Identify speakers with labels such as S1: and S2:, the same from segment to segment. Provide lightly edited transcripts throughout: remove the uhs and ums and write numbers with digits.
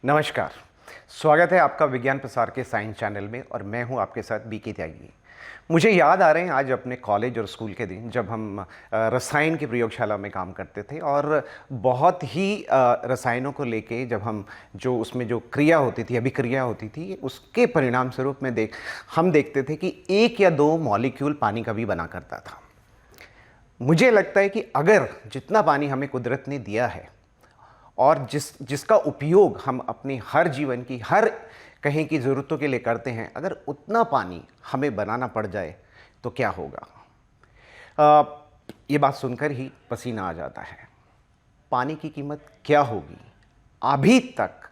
S1: नमस्कार। स्वागत है आपका विज्ञान प्रसार के साइंस चैनल में और मैं हूं आपके साथ बीके त्यागी। मुझे याद आ रहे हैं आज अपने कॉलेज और स्कूल के दिन जब हम रसायन की प्रयोगशाला में काम करते थे और बहुत ही रसायनों को लेके जब हम जो उसमें जो क्रिया होती थी, अभिक्रिया होती थी, उसके परिणाम स्वरूप में हम देखते थे कि एक या दो मॉलिक्यूल पानी का भी बना करता था। मुझे लगता है कि अगर जितना पानी हमें कुदरत ने दिया है और जिसका उपयोग हम अपनी हर जीवन की हर कहीं की ज़रूरतों के लिए करते हैं, अगर उतना पानी हमें बनाना पड़ जाए तो क्या होगा। ये बात सुनकर ही पसीना आ जाता है। पानी की कीमत क्या होगी। अभी तक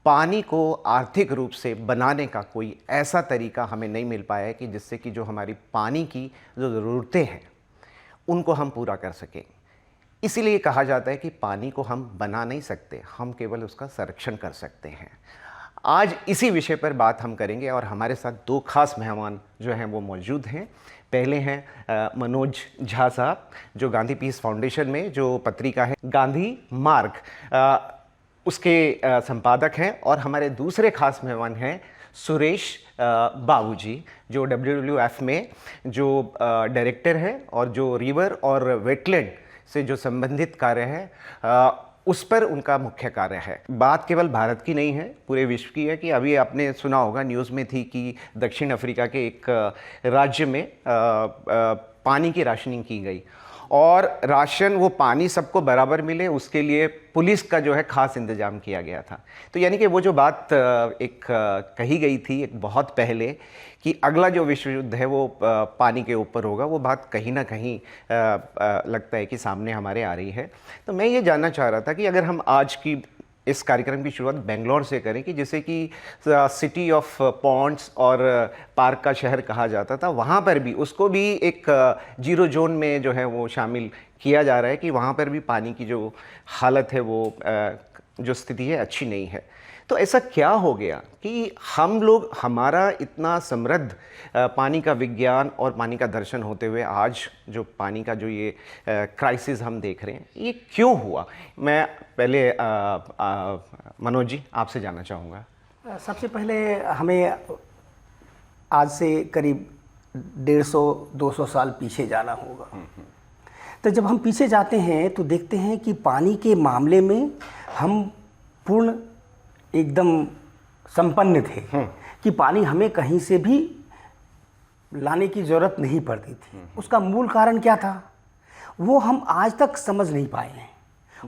S1: पानी को आर्थिक रूप से बनाने का कोई ऐसा तरीका हमें नहीं मिल पाया है कि जिससे कि जो हमारी पानी की जो ज़रूरतें हैं उनको हम पूरा कर सकें। इसीलिए कहा जाता है कि पानी को हम बना नहीं सकते, हम केवल उसका संरक्षण कर सकते हैं। आज इसी विषय पर बात हम करेंगे और हमारे साथ दो खास मेहमान जो हैं वो मौजूद हैं। पहले हैं मनोज झा साहब, जो गांधी पीस फाउंडेशन में जो पत्रिका है गांधी मार्ग उसके संपादक हैं, और हमारे दूसरे खास मेहमान हैं सुरेश बाबूजी, जो WWF में जो डायरेक्टर हैं और जो रिवर और वेटलैंड से जो संबंधित कार्य है उस पर उनका मुख्य कार्य है। बात केवल भारत की नहीं है, पूरे विश्व की है। कि अभी आपने सुना होगा, न्यूज़ में थी कि दक्षिण अफ्रीका के एक राज्य में पानी की राशनिंग की गई और राशन वो पानी सबको बराबर मिले उसके लिए पुलिस का जो है खास इंतजाम किया गया था। तो यानी कि वो जो बात एक कही गई थी एक बहुत पहले कि अगला जो विश्व युद्ध है वो पानी के ऊपर होगा, वो बात कहीं ना कहीं लगता है कि सामने हमारे आ रही है। तो मैं ये जानना चाह रहा था कि अगर हम आज की इस कार्यक्रम की शुरुआत बेंगलोर से करें, कि जैसे कि सिटी ऑफ पॉन्ड्स और पार्क का शहर कहा जाता था, वहाँ पर भी उसको भी एक जीरो जोन में जो है वो शामिल किया जा रहा है कि वहाँ पर भी पानी की जो हालत है वो जो स्थिति है अच्छी नहीं है। तो ऐसा क्या हो गया कि हम लोग, हमारा इतना समृद्ध पानी का विज्ञान और पानी का दर्शन होते हुए आज जो पानी का जो ये क्राइसिस हम देख रहे हैं, ये क्यों हुआ। मैं पहले मनोज जी आपसे जानना चाहूँगा।
S2: सबसे पहले हमें आज से करीब 150-200 साल पीछे जाना होगा। तो जब हम पीछे जाते हैं तो देखते हैं कि पानी के मामले में हम पूर्ण एकदम संपन्न थे कि पानी हमें कहीं से भी लाने की ज़रूरत नहीं पड़ती थी। उसका मूल कारण क्या था वो हम आज तक समझ नहीं पाए हैं।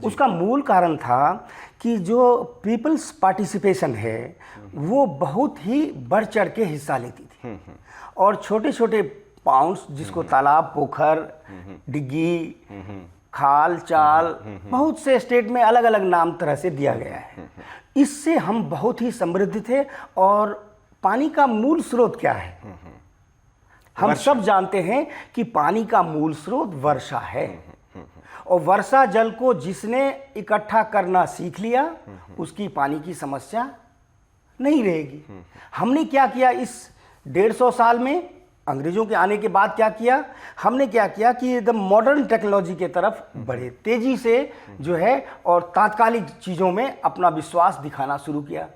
S2: उसका मूल कारण था कि जो पीपल्स पार्टिसिपेशन है वो बहुत ही बढ़ चढ़ के हिस्सा लेती थी और छोटे छोटे पाउंड्स, जिसको तालाब, पोखर, डिग्गी, खाल, चाल, बहुत से स्टेट में अलग अलग नाम तरह से दिया गया है। इससे हम बहुत ही समृद्ध थे। और पानी का मूल स्रोत क्या है? हम सब जानते हैं कि पानी का मूल स्रोत वर्षा है। और वर्षा जल को जिसने इकट्ठा करना सीख लिया उसकी पानी की समस्या नहीं रहेगी। हमने क्या किया इस 150 साल में? अंग्रेजों के आने के बाद क्या किया हमने? क्या किया कि एकदम मॉडर्न टेक्नोलॉजी के तरफ बढ़े, तेजी से जो है, और तात्कालिक चीज़ों में अपना विश्वास दिखाना शुरू किया।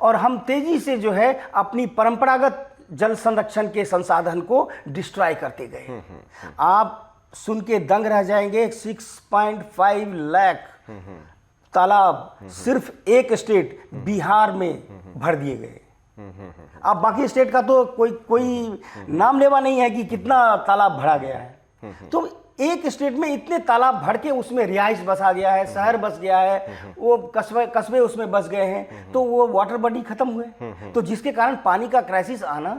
S2: और हम तेजी से जो है अपनी परंपरागत जल संरक्षण के संसाधन को डिस्ट्रॉय करते गए। आप सुन के दंग रह जाएंगे, 6.5 लाख तालाब सिर्फ एक स्टेट बिहार में भर दिए गए। अब बाकी स्टेट का तो कोई नाम लेवा नहीं है कि कितना तालाब भरा गया है। तो एक स्टेट में इतने तालाब भर के उसमें रिहाइश बसा गया है, शहर बस गया है, वो कस्बे उसमें बस गए हैं, तो वो वाटर बॉडी खत्म हुए। तो जिसके कारण पानी का क्राइसिस आना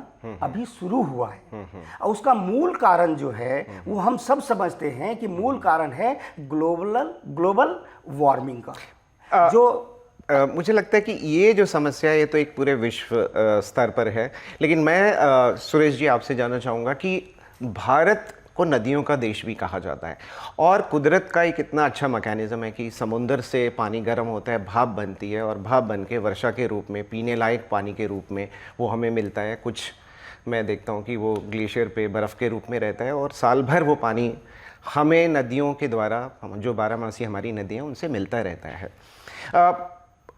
S2: अभी शुरू हुआ है। और उसका मूल कारण जो है वो हम सब समझते हैं कि मूल कारण है ग्लोबल वार्मिंग का। जो
S1: मुझे लगता है कि ये जो समस्या है ये तो एक पूरे विश्व स्तर पर है। लेकिन मैं सुरेश जी आपसे जानना चाहूँगा कि भारत को नदियों का देश भी कहा जाता है और कुदरत का एक इतना अच्छा मैकेनिज़्म है कि समुंदर से पानी गर्म होता है, भाप बनती है और भाप बन के वर्षा के रूप में, पीने लायक पानी के रूप में वो हमें मिलता है। कुछ मैं देखता हूँ कि वो ग्लेशियर पे बर्फ़ के रूप में रहता है और साल भर वो पानी हमें नदियों के द्वारा, जो 12 मासी हमारी नदियाँ, उनसे मिलता रहता है।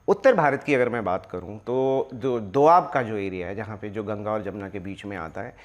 S1: उत्तर भारत की अगर मैं बात करूं तो जो दोआब का जो एरिया है, जहाँ पे जो गंगा और जमुना के बीच में आता है,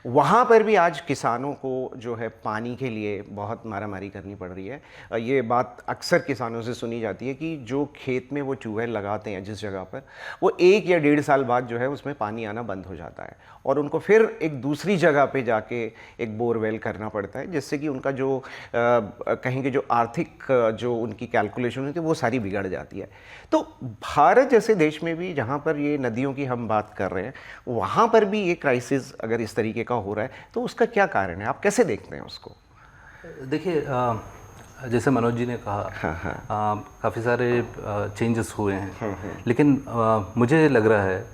S1: वहाँ पर भी आज किसानों को जो है पानी के लिए बहुत मारामारी करनी पड़ रही है। ये बात अक्सर किसानों से सुनी जाती है कि जो खेत में वो ट्यूबवेल लगाते हैं जिस जगह पर, वो 1 या 1.5 साल बाद जो है उसमें पानी आना बंद हो जाता है और उनको फिर एक दूसरी जगह पे जाके एक बोरवेल करना पड़ता है, जिससे कि उनका जो कहेंगे जो आर्थिक जो उनकी कैलकुलेशन होती है वो सारी बिगड़ जाती है। तो भारत जैसे देश में भी जहाँ पर ये नदियों की हम बात कर रहे हैं, वहाँ पर भी ये क्राइसिस अगर इस तरीके का हो रहा है तो उसका क्या कारण है, आप कैसे देखते हैं उसको?
S3: देखिए, जैसे मनोज जी ने कहा, काफ़ी सारे चेंजेस हुए हैं, लेकिन मुझे लग रहा है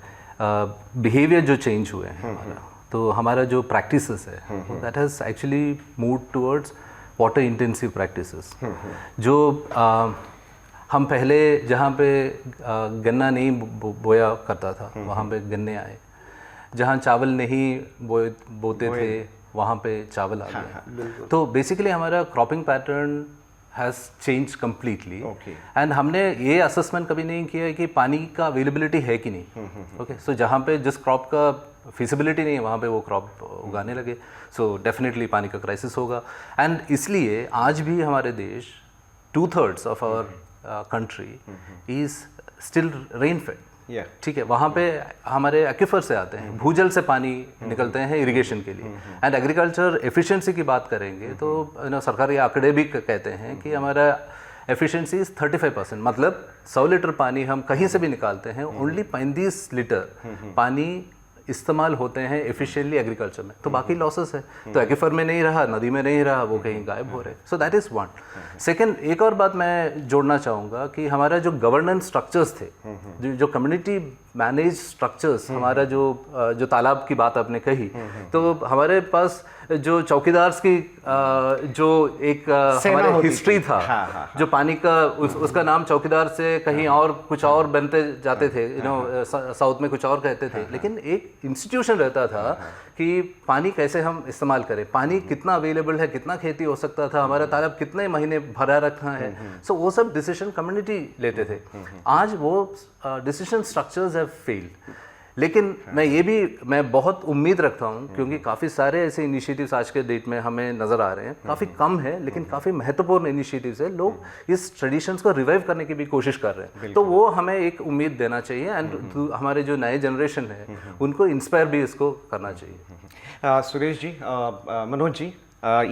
S3: बिहेवियर जो चेंज हुए हैं हमारा, तो हमारा जो प्रैक्टिसेस है that has actually move towards water intensive practices. जो हम पहले जहाँ पे गन्ना नहीं बोया करता था वहाँ पे गन्ने आए, जहाँ चावल नहीं बोते थे वहाँ पे चावल आ गए। तो बेसिकली हमारा cropping pattern has change completely, and हमने ये असेसमेंट कभी नहीं किया है कि पानी का अवेलेबिलिटी है कि नहीं। ओके, सो जहाँ पे जिस क्रॉप का फिजिबिलिटी नहीं है वहाँ पे वो क्रॉप उगाने लगे, सो डेफिनेटली पानी का क्राइसिस होगा। एंड इसलिए आज भी हमारे देश 2/3 of our country is still rain fed. ठीक है, वहाँ पे हमारे एक्विफर से आते हैं, भूजल से पानी निकलते हैं इरिगेशन के लिए। एंड एग्रीकल्चर एफिशिएंसी की बात करेंगे तो सरकारी आंकड़े भी कहते हैं कि हमारा एफिशिएंसी इज 35%, मतलब 100 लीटर पानी हम कहीं से भी निकालते हैं, ओनली 35 लीटर पानी इस्तेमाल होते हैं एफिशिएंटली एग्रीकल्चर में, तो बाकी लॉसेस है। तो एक्विफर में नहीं रहा, नदी में नहीं रहा, वो कहीं गायब हो रहे। So that is one. Second, एक और बात मैं जोड़ना चाहूँगा कि हमारा जो गवर्नेंस स्ट्रक्चर्स थे, जो कम्युनिटी मैनेज स्ट्रक्चर्स, हमारा जो तालाब की बात आपने कही, तो हमारे पास जो चौकीदार की जो एक हमारे हिस्ट्री था, जो पानी का उसका नाम चौकीदार से कहीं और कुछ और बनते जाते थे, साउथ में कुछ और कहते थे, लेकिन एक इंस्टीट्यूशन रहता था कि पानी कैसे हम इस्तेमाल करें, पानी कितना अवेलेबल है, कितना खेती हो सकता था, हमारा तालाब कितने महीने भरा रखा है। सो वो सब डिसीजन कम्युनिटी लेते थे। आज वो डिसीजन स्ट्रक्चर्स हैव फेल्ड। लेकिन मैं बहुत उम्मीद रखता हूँ, क्योंकि काफ़ी सारे ऐसे इनिशिएटिव्स आज के डेट में हमें नज़र आ रहे हैं, काफ़ी कम है लेकिन काफ़ी महत्वपूर्ण इनिशिएटिव्स है। लोग इस ट्रेडिशंस को रिवाइव करने की भी कोशिश कर रहे हैं, तो वो हमें एक उम्मीद देना चाहिए। एंड हमारे जो नए जनरेशन है उनको इंस्पायर भी इसको करना चाहिए।
S1: सुरेश जी, मनोज जी,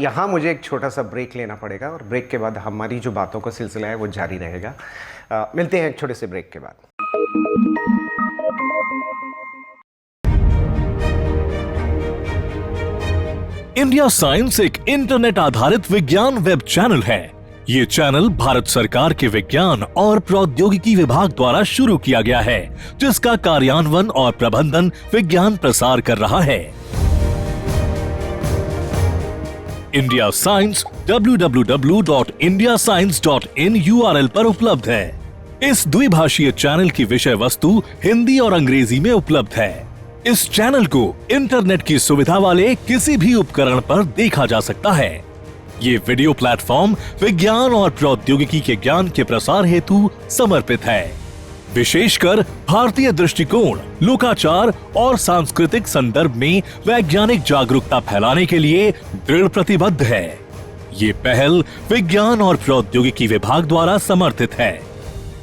S1: यहाँ मुझे एक छोटा सा ब्रेक लेना पड़ेगा और ब्रेक के बाद हमारी जो बातों का सिलसिला है वो जारी रहेगा। मिलते हैं एक छोटे से ब्रेक के बाद।
S4: इंडिया साइंस एक इंटरनेट आधारित विज्ञान वेब चैनल है। ये चैनल भारत सरकार के विज्ञान और प्रौद्योगिकी विभाग द्वारा शुरू किया गया है, जिसका कार्यान्वयन और प्रबंधन विज्ञान प्रसार कर रहा है। इंडिया साइंस www.indiascience.in URL पर उपलब्ध है। इस द्विभाषीय चैनल की विषय वस्तु हिंदी और अंग्रेजी में उपलब्ध है। इस चैनल को इंटरनेट की सुविधा वाले किसी भी उपकरण पर देखा जा सकता है। ये वीडियो प्लेटफॉर्म विज्ञान और प्रौद्योगिकी के ज्ञान के प्रसार हेतु समर्पित है। विशेषकर भारतीय दृष्टिकोण, लोकाचार और सांस्कृतिक संदर्भ में वैज्ञानिक जागरूकता फैलाने के लिए दृढ़ प्रतिबद्ध है। ये पहल विज्ञान और प्रौद्योगिकी विभाग द्वारा समर्थित है।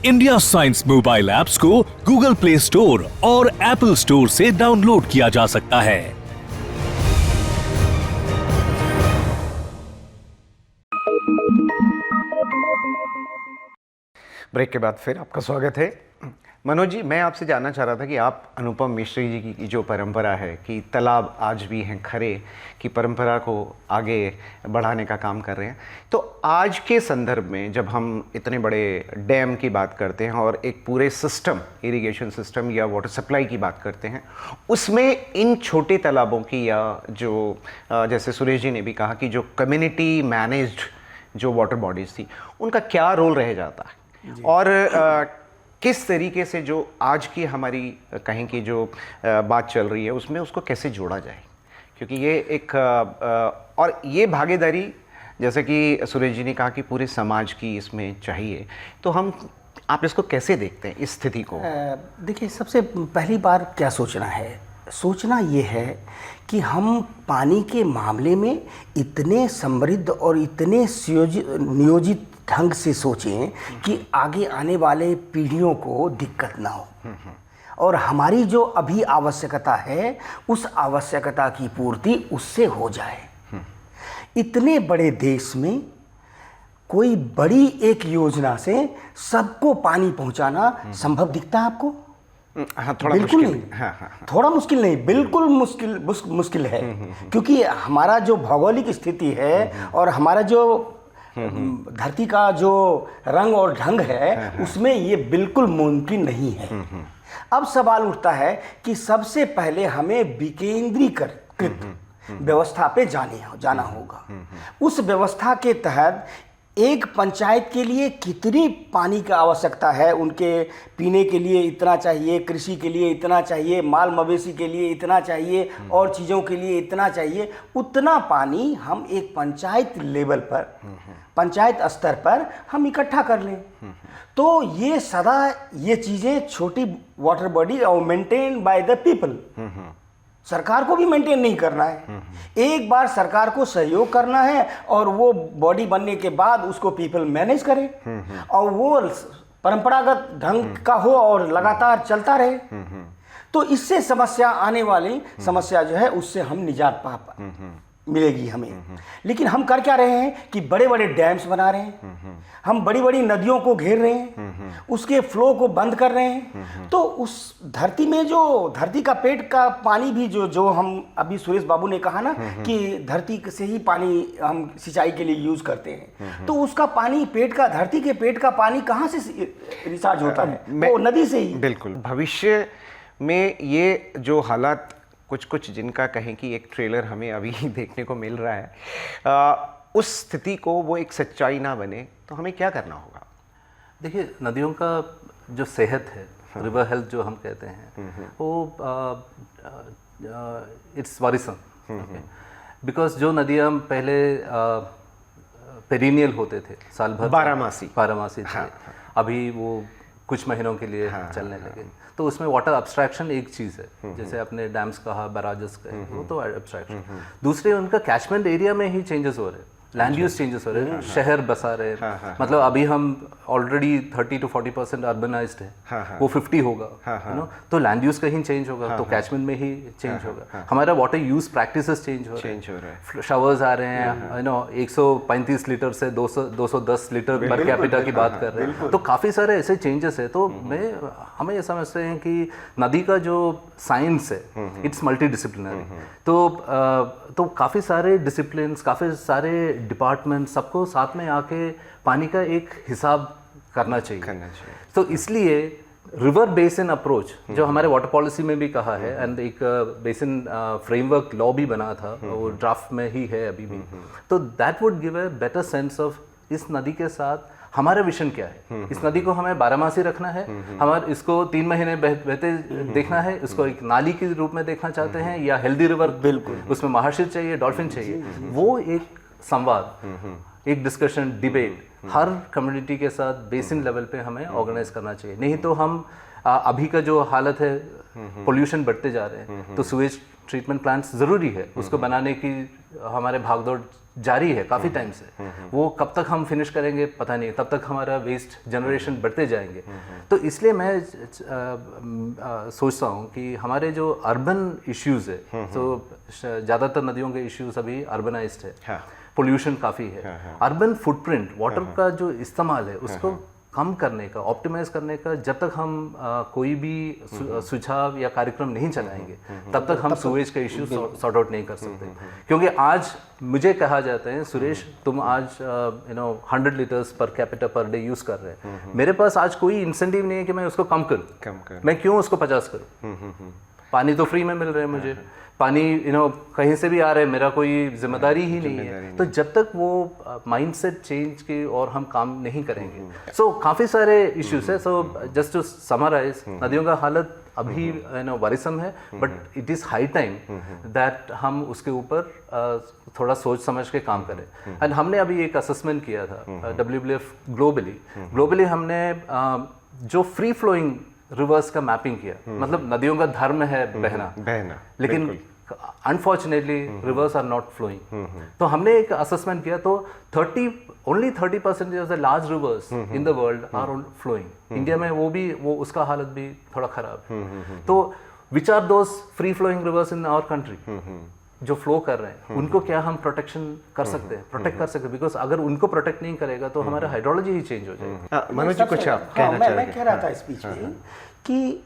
S4: इंडिया साइंस मोबाइल ऐप्स को गूगल प्ले स्टोर और एप्पल स्टोर से डाउनलोड किया जा सकता है।
S1: ब्रेक के बाद फिर आपका स्वागत है। मनोज जी, मैं आपसे जानना चाह रहा था कि आप अनुपम मिश्री जी की जो परंपरा है कि तालाब आज भी हैं खरे की परंपरा को आगे बढ़ाने का काम कर रहे हैं, तो आज के संदर्भ में जब हम इतने बड़े डैम की बात करते हैं और एक पूरे सिस्टम, इरिगेशन सिस्टम या वाटर सप्लाई की बात करते हैं, उसमें इन छोटे तालाबों की या जो जैसे सुरेश जी ने भी कहा कि जो कम्युनिटी मैनेज्ड जो वाटर बॉडीज़ थी, उनका क्या रोल रह जाता है और किस तरीके से जो आज की हमारी कहें कि जो बात चल रही है उसमें उसको कैसे जोड़ा जाए, क्योंकि ये एक और ये भागीदारी जैसे कि सुरेश जी ने कहा कि पूरे समाज की इसमें चाहिए, तो हम आप इसको कैसे देखते हैं, इस स्थिति को?
S2: देखिए, सबसे पहली बार क्या सोचना है, सोचना ये है कि हम पानी के मामले में इतने समृद्ध और इतने नियोजित ढंग से सोचें कि आगे आने वाले पीढ़ियों को दिक्कत ना हो, और हमारी जो अभी आवश्यकता है उस आवश्यकता की पूर्ति उससे हो जाए। इतने बड़े देश में कोई बड़ी एक योजना से सबको पानी पहुंचाना संभव दिखता है आपको?
S1: हाँ, थोड़ा
S2: बिल्कुल
S1: मुश्किल
S2: नहीं।
S1: हाँ।
S2: थोड़ा मुश्किल नहीं, बिल्कुल मुश्किल है। क्योंकि हमारा जो भौगोलिक स्थिति है और हमारा जो धरती का जो रंग और ढंग है उसमें ये बिल्कुल मुमकिन नहीं है। अब सवाल उठता है कि सबसे पहले हमें विकेंद्रीकृत व्यवस्था पे जाना होगा। उस व्यवस्था के तहत एक पंचायत के लिए कितनी पानी की आवश्यकता है, उनके पीने के लिए इतना चाहिए, कृषि के लिए इतना चाहिए, माल मवेशी के लिए इतना चाहिए और चीज़ों के लिए इतना चाहिए, उतना पानी हम एक पंचायत लेवल पर, पंचायत स्तर पर हम इकट्ठा कर लें। तो ये सदा ये चीज़ें छोटी वाटर बॉडी और मेंटेन बाय द पीपल, सरकार को भी मेंटेन नहीं करना है। एक बार सरकार को सहयोग करना है और वो बॉडी बनने के बाद उसको पीपल मैनेज करे और वो परंपरागत ढंग का हो और लगातार चलता रहे। तो इससे समस्या आने वाली समस्या जो है उससे हम निजात मिलेगी हमें। लेकिन हम कर क्या रहे हैं कि बड़े बड़े डैम्स बना रहे हैं, हम बड़ी बड़ी नदियों को घेर रहे हैं, उसके फ्लो को बंद कर रहे हैं। तो उस धरती में जो धरती का पेट का पानी भी जो हम अभी सुरेश बाबू ने कहा ना कि धरती से ही पानी हम सिंचाई के लिए यूज करते हैं, तो उसका पानी धरती के पेट का पानी कहाँ से रिचार्ज होता है? वो नदी से ही।
S1: बिल्कुल। भविष्य में ये जो हालात कुछ जिनका कहें कि एक ट्रेलर हमें अभी देखने को मिल रहा है, उस स्थिति को वो एक सच्चाई ना बने तो हमें क्या करना होगा?
S3: देखिए, नदियों का जो सेहत है, रिवर हेल्थ जो हम कहते हैं, वो इट्स वरीसम। बिकॉज जो नदियाँ पहले पेरिनियल होते थे, साल भर बारहमासी थे, अभी वो कुछ महीनों के लिए चलने लगे। तो उसमें वाटर अब्स्ट्रैक्शन एक चीज़ है, जैसे आपने डैम्स कहा, बैराजेस कहे, वो तो अब्स्ट्रैक्शन। दूसरे, उनका कैचमेंट एरिया में ही चेंजेस हो रहे हैं, लैंड यूज चेंजेस हो रहे हैं, शहर बसा रहे हैं। मतलब अभी हम ऑलरेडी 30 to 40% अर्बनाइज्ड है, वो 50 होगा, यू नो, तो लैंड यूज कहीं चेंज होगा, तो कैचमेंट में ही चेंज होगा। हमारा वाटर यूज प्रैक्टिसेस चेंज हो रहे हैं, शावर्स आ रहे हैं, यू नो, 135 लीटर से 210 लीटर पर कैपिटा की बात कर रहे हैं। तो काफ़ी सारे ऐसे चेंजेस है। तो हमें ये समझते हैं कि नदी का जो साइंस है, इट्स मल्टी डिसिप्लिनरी। तो काफ़ी सारे डिसिप्लिन, काफ़ी सारे डिपार्टमेंट, सबको साथ में आके पानी का एक हिसाब करना चाहिए। तो इसलिए रिवर बेसिन अप्रोच जो हमारे वाटर पॉलिसी में भी कहा है, एंड एक बेसिन फ्रेमवर्क लॉ भी बना था, वो ड्राफ्ट में ही है अभी भी। तो that would give a better sense of इस नदी के साथ हमारा विजन क्या है। इस नदी को हमें बारहमासी रखना है, हमारे इसको 3 महीने बहते देखना है, इसको एक नाली के रूप में देखना चाहते हैं, या हेल्दी रिवर, बिल्कुल उसमें महाशीर चाहिए, डॉल्फिन चाहिए। वो एक संवाद, एक डिस्कशन, डिबेट हर कम्युनिटी के साथ बेसिन लेवल पे हमें ऑर्गेनाइज करना चाहिए। नहीं तो हम अभी का जो हालत है, पोल्यूशन बढ़ते जा रहे हैं, तो सुएज ट्रीटमेंट प्लांट्स ज़रूरी है, उसको बनाने की हमारे भागदौड़ जारी है काफ़ी टाइम से। वो कब तक हम फिनिश करेंगे पता नहीं, तब तक हमारा वेस्ट जनरेशन बढ़ते जाएंगे। तो इसलिए मैं सोचता हूँ कि हमारे जो अर्बन इश्यूज़ है, तो ज़्यादातर नदियों के इश्यूज़ अभी अर्बनाइज्ड है, पोल्यूशन काफ़ी है, अर्बन फुटप्रिंट, वाटर का जो इस्तेमाल है उसको कम करने का, ऑप्टिमाइज करने का, जब तक हम कोई भी सुझाव या कार्यक्रम नहीं चलाएंगे तब तक हम सुएज का इश्यू सॉर्ट आउट नहीं कर सकते। क्योंकि आज मुझे कहा जाता है, सुरेश तुम आज 100 litres per capita per day use कर रहे हैं, मेरे पास आज कोई इंसेंटिव नहीं है कि मैं उसको कम करूँ, मैं क्यों उसको 50 करूँ? पानी तो फ्री में मिल रहे हैं मुझे, पानी कहीं से भी आ रहा है, मेरा कोई जिम्मेदारी ही नहीं है। तो जब तक वो माइंडसेट चेंज की और हम काम नहीं करेंगे, सो काफ़ी सारे इश्यूज है। सो जस्ट टू समराइज, नदियों का हालत अभी वरिसम है, but it is high time that हम उसके ऊपर थोड़ा सोच समझ के काम करें। एंड हमने अभी एक असेसमेंट किया था WWF ग्लोबली हमने जो फ्री फ्लोइंग रिवर्स का मैपिंग किया, मतलब नदियों का धर्म है बहना, लेकिन unfortunately rivers are not flowing. तो हमने एक असेसमेंट किया तो only 30% of the large rivers in the world are flowing. India में वो उसका हालत भी थोड़ा खराब है। तो which are those free flowing rivers in our country जो फ्लो कर रहे हैं, उनको क्या हम प्रोटेक्शन कर सकते हैं, प्रोटेक्ट कर सकते हैं? बिकॉज अगर उनको प्रोटेक्ट नहीं करेगा तो हमारा हाइड्रोलॉजी ही चेंज हो जाएगी।
S1: मनोज जी कुछ आप कहना चाहेंगे?
S2: मैं कह रहा था स्पीच में कि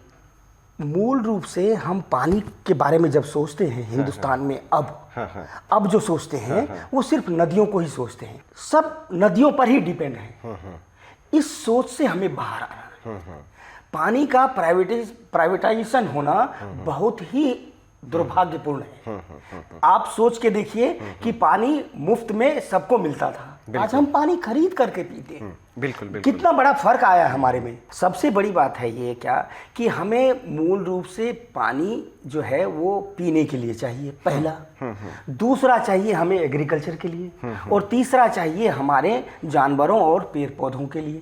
S2: मूल रूप से हम पानी के बारे में जब सोचते हैं हिंदुस्तान में, अब जो सोचते हैं वो सिर्फ नदियों को ही सोचते हैं, सब नदियों पर ही डिपेंड है। इस सोच से हमें बाहर आना है। पानी का प्राइवेटाइजेशन होना बहुत ही दुर्भाग्यपूर्ण है। आप सोच के देखिए कि पानी मुफ्त में सबको मिलता था, आज हम पानी खरीद करके पीते हैं।
S1: बिल्कुल।
S2: कितना बड़ा फर्क आया है हमारे में। सबसे बड़ी बात है ये क्या कि हमें मूल रूप से पानी जो है वो पीने के लिए चाहिए, पहला। दूसरा चाहिए हमें एग्रीकल्चर के लिए, और तीसरा चाहिए हमारे जानवरों और पेड़ पौधों के लिए।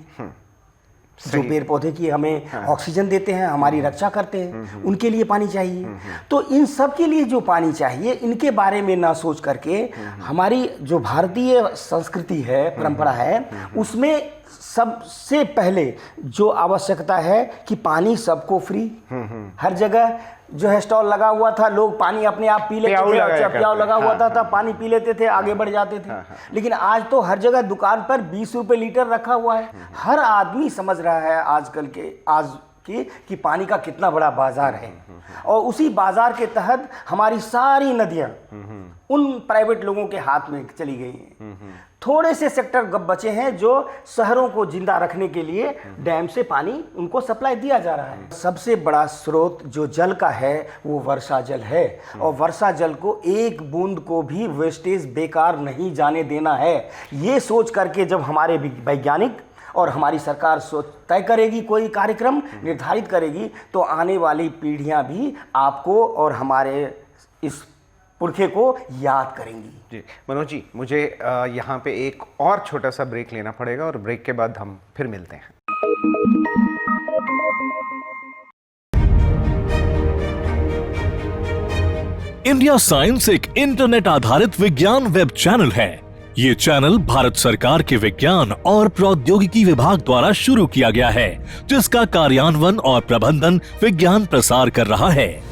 S2: जो पेड़ पौधे की हमें ऑक्सीजन देते हैं, हमारी रक्षा करते हैं, उनके लिए पानी चाहिए। तो इन सब के लिए जो पानी चाहिए, इनके बारे में ना सोच करके हमारी जो भारतीय संस्कृति है, परंपरा है, उसमें सबसे पहले जो आवश्यकता है कि पानी सबको फ्री, हर जगह जो है स्टॉल लगा हुआ था, लोग पानी अपने आप पी लेते थे, प्याऊ लगा हुआ था, पानी पी लेते थे, आगे बढ़ जाते थे। लेकिन आज तो हर जगह दुकान पर 20 रुपए लीटर रखा हुआ है। हर आदमी समझ रहा है आजकल के कि पानी का कितना बड़ा बाजार है, और उसी बाजार के तहत हमारी सारी नदियां उन प्राइवेट लोगों के हाथ में चली गई हैं। थोड़े से सेक्टर बचे हैं जो शहरों को जिंदा रखने के लिए डैम से पानी उनको सप्लाई दिया जा रहा है। सबसे बड़ा स्रोत जो जल का है वो वर्षा जल है, और वर्षा जल को एक बूंद को भी वेस्टेज बेकार नहीं जाने देना है। ये सोच करके जब हमारे वैज्ञानिक और हमारी सरकार तय करेगी, कोई कार्यक्रम निर्धारित करेगी, तो आने वाली पीढ़ियां भी आपको और हमारे इस पुरखे को याद करेंगी।
S1: जी मनोज जी, मुझे यहाँ पे एक और छोटा सा ब्रेक लेना पड़ेगा, और ब्रेक के बाद हम फिर मिलते हैं।
S4: इंडिया साइंस एक इंटरनेट आधारित विज्ञान वेब चैनल है। ये चैनल भारत सरकार के विज्ञान और प्रौद्योगिकी विभाग द्वारा शुरू किया गया है, जिसका कार्यान्वयन और प्रबंधन विज्ञान प्रसार कर रहा है।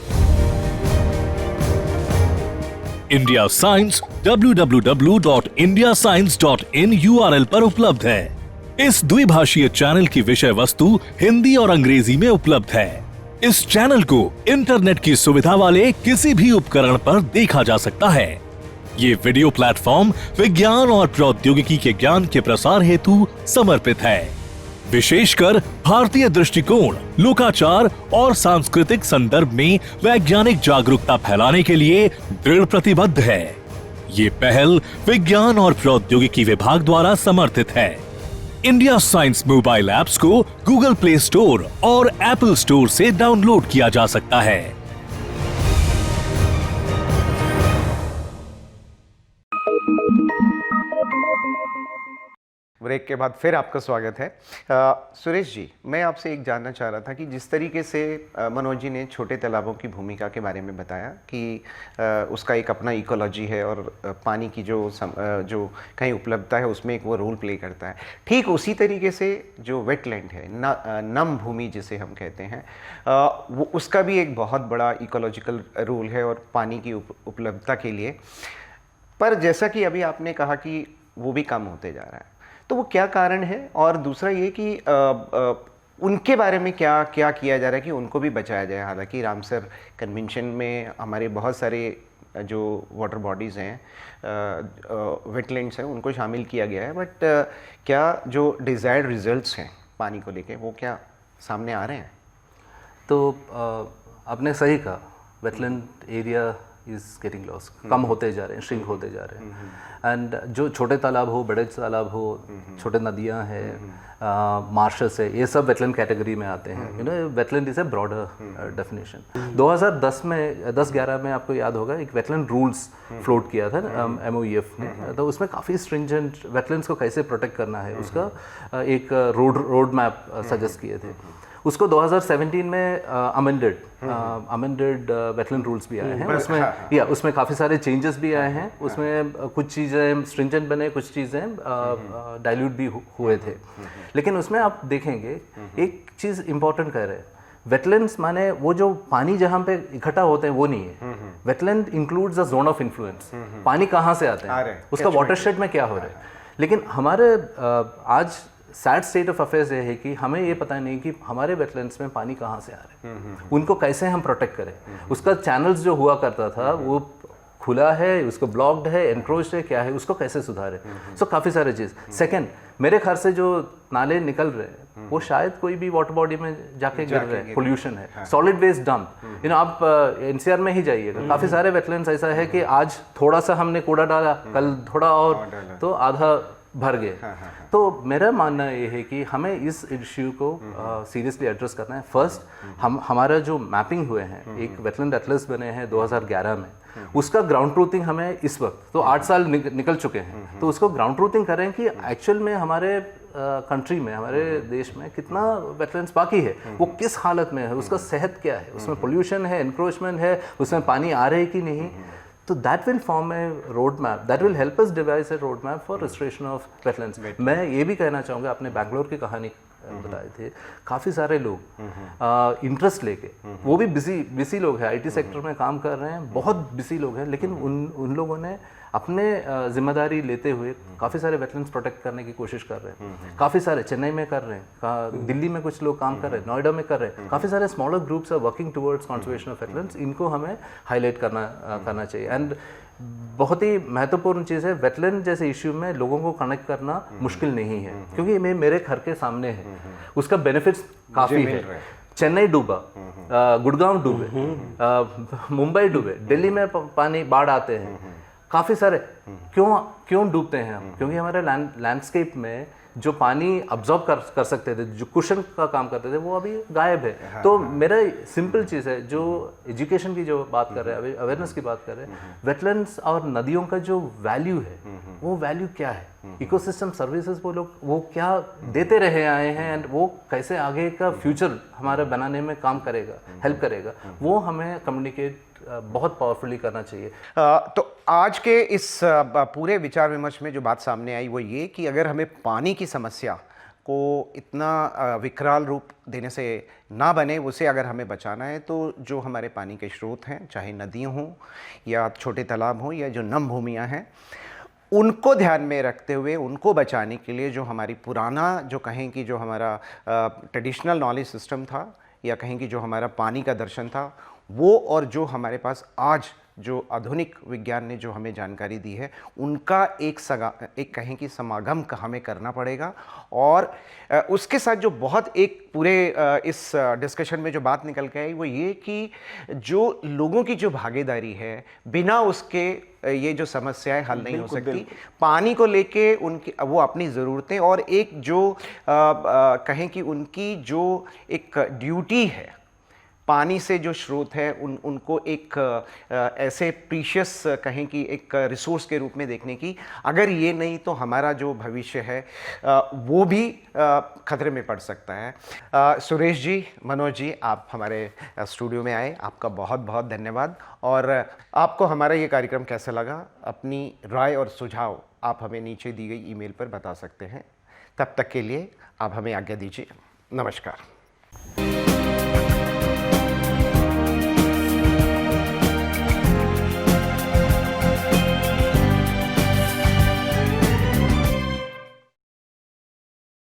S4: इंडिया साइंस www.indiascience.in URL पर उपलब्ध है। इस द्विभाषीय चैनल की विषय वस्तु हिंदी और अंग्रेजी में उपलब्ध है। इस चैनल को इंटरनेट की सुविधा वाले किसी भी उपकरण पर देखा जा सकता है। ये वीडियो प्लेटफॉर्म विज्ञान और प्रौद्योगिकी के ज्ञान के प्रसार हेतु समर्पित है। विशेषकर भारतीय दृष्टिकोण, लोकाचार और सांस्कृतिक संदर्भ में वैज्ञानिक जागरूकता फैलाने के लिए दृढ़ प्रतिबद्ध है। ये पहल विज्ञान और प्रौद्योगिकी विभाग द्वारा समर्थित है। इंडिया साइंस मोबाइल ऐप्स को गूगल प्ले स्टोर और एप्पल स्टोर से डाउनलोड किया जा सकता है।
S1: ब्रेक के बाद फिर आपका स्वागत है। सुरेश जी, मैं आपसे एक जानना चाह रहा था कि जिस तरीके से मनोज जी ने छोटे तालाबों की भूमिका के बारे में बताया कि उसका एक अपना इकोलॉजी है, और पानी की जो कहीं उपलब्धता है उसमें एक वो रोल प्ले करता है, ठीक उसी तरीके से जो वेटलैंड है, नम भूमि जिसे हम कहते हैं, वो उसका भी एक बहुत बड़ा इकोलॉजिकल रोल है और पानी की उपलब्धता के लिए। पर जैसा कि अभी आपने कहा कि वो भी कम होते जा रहा है, तो वो क्या कारण है? और दूसरा ये कि उनके बारे में क्या क्या किया जा रहा है कि उनको भी बचाया जाए। हालांकि रामसर कन्वेंशन में हमारे बहुत सारे जो वाटर बॉडीज़ हैं, वेटलैंड्स हैं, उनको शामिल किया गया है, बट क्या जो डिज़ायर्ड रिजल्ट्स हैं पानी को लेके वो क्या सामने आ रहे हैं?
S3: तो आपने सही कहा, wetland area is getting loss, कम होते जा रहे हैं, श्रिंक होते जा रहे हैं। एंड जो छोटे तालाब हो, बड़े तालाब हो, छोटे नदियाँ हैं, मार्शस है, ये सब वेटलैंड कैटेगरी में आते हैं। Wetland is a broader definition. 2010 में 10-11 में आपको याद होगा एक वेटलैंड रूल्स फ्लोट किया था MOEF ने, तो उसमें काफ़ी स्ट्रिंजेंट वेटलैंड्स को कैसे प्रोटेक्ट करना है उसका एक रोड मैप सजेस्ट किए थे। उसको 2017 में अमेंडेड वेटलैंड रूल्स भी आए हैं, उसमें काफ़ी सारे चेंजेस भी आए हैं। उसमें कुछ चीज़ें स्ट्रिंजेंट बने, कुछ चीज़ें डाइल्यूट भी हुए थे। लेकिन उसमें आप देखेंगे एक चीज़ इंपॉर्टेंट कह रहे हैं, वेटलैंड्स माने वो जो पानी जहाँ पे इकट्ठा होते हैं वो नहीं है। Wetland includes the zone of influence, पानी कहाँ से आते हैं, उसका वाटरशेड में क्या हो रहा है। लेकिन हमारे आज सैड स्टेट ऑफ अफेयर्स ये है कि हमें ये पता नहीं कि हमारे वेटलैंड्स में पानी कहाँ से आ रहे हैं, उनको कैसे हम प्रोटेक्ट करें। उसका चैनल्स जो हुआ करता था वो खुला है, उसको ब्लॉक्ड है, एनक्रोच्ड है, क्या है, उसको कैसे सुधारें। सो काफ़ी सारे चीज़। सेकंड, मेरे घर से जो नाले निकल रहे हैं वो शायद कोई भी वाटर बॉडी में जाके गिर रहे हैं, पोल्यूशन है, सॉलिड वेस्ट डंप। आप NCR में ही जाइएगा, काफ़ी सारे वेटलैंड्स ऐसा है कि आज थोड़ा सा हमने कूड़ा डाला, कल थोड़ा और, तो आधा भर गए। तो मेरा मानना ये है कि हमें इस इश्यू को सीरियसली एड्रेस करना है। फर्स्ट, हमारा जो मैपिंग हुए हैं, एक वेटलैंड एटलस बने हैं 2011 में, उसका ग्राउंड ट्रूथिंग हमें इस वक्त तो 8 साल निकल चुके हैं, तो उसको ग्राउंड ट्रूथिंग करें कि एक्चुअल में हमारे कंट्री में, हमारे देश में कितना वेटलैंड्स बाकी है, वो किस हालत में है, उसका सेहत क्या है, उसमें पोल्यूशन है, एनक्रोचमेंट है, उसमें पानी आ रहे है कि नहीं। तो that will form A road map, that will help us device A road map for restoration of wetlands. मैं ये भी कहना चाहूँगा, आपने बैंगलोर की कहानी बताए थे, काफ़ी सारे लोग इंटरेस्ट लेके, वो भी बिजी लोग हैं, IT सेक्टर में काम कर रहे हैं, बहुत बिजी लोग हैं, लेकिन उन लोगों ने अपने जिम्मेदारी लेते हुए काफ़ी सारे वेटलैंड्स प्रोटेक्ट करने की कोशिश कर रहे हैं। काफ़ी सारे चेन्नई में कर रहे हैं, दिल्ली में कुछ लोग काम कर रहे हैं, नोएडा में कर रहे हैं, काफ़ी सारे smaller groups are working towards conservation of wetlands. इनको हमें हाईलाइट करना चाहिए। एंड बहुत ही महत्वपूर्ण चीज़ है, वेटलैंड जैसे इश्यू में लोगों को कनेक्ट करना मुश्किल नहीं है, क्योंकि मेरे घर के सामने है, उसका बेनिफिट्स काफ़ी है। चेन्नई डूबा, गुड़गांव डूबे, मुंबई डूबे, दिल्ली में पानी बाढ़ आते हैं, काफ़ी सारे। क्यों डूबते हैं हम? क्योंकि हमारे लैंडस्केप में जो पानी अब्जॉर्ब कर सकते थे, जो कुशन का काम करते थे, वो अभी गायब है। तो मेरा सिंपल चीज़ है, जो एजुकेशन की जो बात कर रहे हैं, अवेयरनेस की बात कर रहे हैं, वेटलैंड्स और नदियों का जो वैल्यू है, वो वैल्यू क्या है, इकोसिस्टम सर्विसेज वो क्या देते रहे आए हैं, एंड वो कैसे आगे का फ्यूचर हमारे बनाने में काम करेगा, हेल्प करेगा, वो हमें कम्युनिकेट बहुत पावरफुली करना चाहिए।
S1: तो आज के इस पूरे विचार विमर्श में जो बात सामने आई वो ये कि अगर हमें पानी की समस्या को इतना विकराल रूप देने से ना बने, उसे अगर हमें बचाना है, तो जो हमारे पानी के स्रोत हैं, चाहे नदियाँ हों या छोटे तालाब हों या जो नम भूमियाँ हैं, उनको ध्यान में रखते हुए उनको बचाने के लिए जो हमारी पुराना जो कहें कि जो हमारा ट्रेडिशनल नॉलेज सिस्टम था, या कहें कि जो हमारा पानी का दर्शन था, वो और जो हमारे पास आज जो आधुनिक विज्ञान ने जो हमें जानकारी दी है, उनका एक कहें कि समागम का हमें करना पड़ेगा। और उसके साथ जो बहुत एक पूरे इस डिस्कशन में जो बात निकल के आई वो ये कि जो लोगों की जो भागीदारी है, बिना उसके ये जो समस्याएं हल नहीं हो सकती। पानी को लेके उनकी वो अपनी ज़रूरतें और एक जो कहें कि उनकी जो एक ड्यूटी है, पानी से जो स्रोत है उनको एक ऐसे प्रीशियस कहें कि एक रिसोर्स के रूप में देखने की, अगर ये नहीं तो हमारा जो भविष्य है वो भी खतरे में पड़ सकता है। सुरेश जी, मनोज जी, आप हमारे स्टूडियो में आए, आपका बहुत बहुत धन्यवाद। और आपको हमारा ये कार्यक्रम कैसा लगा, अपनी राय और सुझाव आप हमें नीचे दी गई ईमेल पर बता सकते हैं। तब तक के लिए आप हमें आज्ञा दीजिए। नमस्कार।